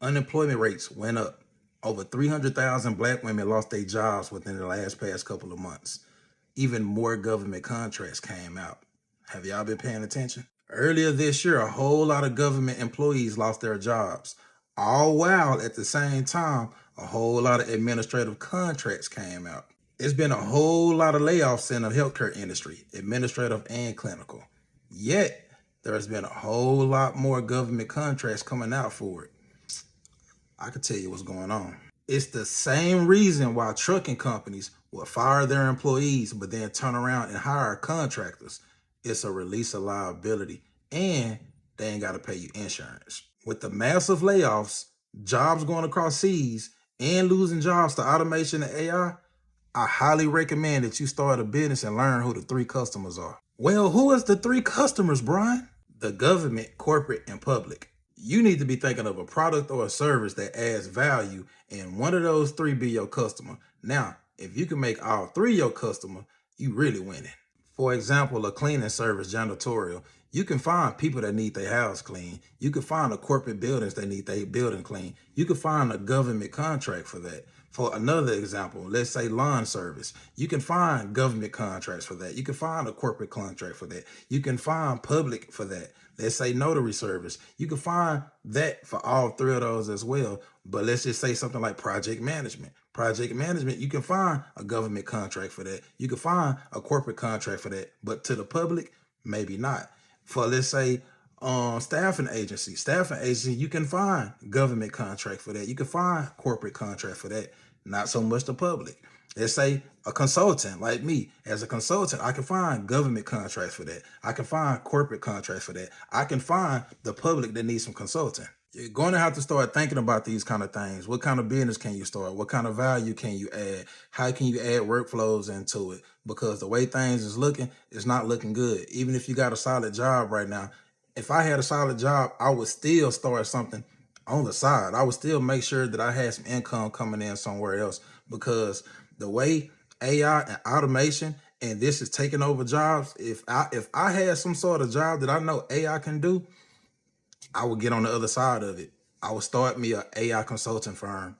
Unemployment rates went up. Over 300,000 black women lost their jobs within the past couple of months. Even more government contracts came out. Have y'all been paying attention? Earlier this year, a whole lot of government employees lost their jobs. All while at the same time, a whole lot of administrative contracts came out. It's been a whole lot of layoffs in the healthcare industry, administrative and clinical. Yet, there's been a whole lot more government contracts coming out for it. I can tell you what's going on. It's the same reason why trucking companies will fire their employees but then turn around and hire contractors. It's a release of liability and they ain't got to pay you insurance. With the massive layoffs, jobs going across seas, and losing jobs to automation and I highly recommend that you start a business and learn who the three customers are. Well, who is the three customers, Brian? The government, corporate, and public. You need to be thinking of a product or a service that adds value, and one of those three be your customer. Now, if you can make all three your customer, you really winning. For example, a cleaning service, janitorial. You can find people that need their house clean. You can find a corporate buildings that need their building clean. You can find a government contract for that. For another example, let's say lawn service. You can find government contracts for that. You can find a corporate contract for that. You can find public for that. Let's say notary service. You can find that for all three of those as well. But let's just say something like project management. Project management, you can find a government contract for that. You can find a corporate contract for that. But to the public, maybe not. For let's say staffing agency, you can find government contract for that. You can find corporate contract for that. Not so much the public. Let's say a consultant like me. As a consultant, I can find government contracts for that. I can find corporate contracts for that. I can find the public that needs some consulting. You're going to have to start thinking about these kind of things. What kind of business can you start? What kind of value can you add? How can you add workflows into it? Because the way things is looking, it's not looking good. Even if you got a solid job right now, if I had a solid job, I would still start something on the side. I would still make sure that I had some income coming in somewhere else, because the way AI and automation and this is taking over jobs, if I had some sort of job that I know AI can do, I would get on the other side of it. I would start me a AI consulting firm.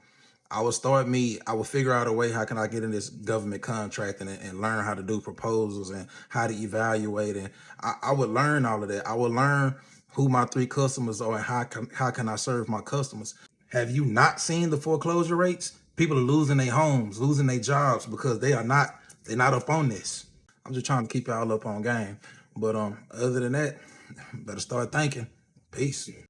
I would figure out a way, how can I get in this government contracting and learn how to do proposals and how to evaluate. And I would learn all of that. I would learn who my three customers are and how can I serve my customers. Have you not seen the foreclosure rates? People are losing their homes, losing their jobs because they're not up on this. I'm just trying to keep y'all up on game. But other than that, better start thinking. Peace.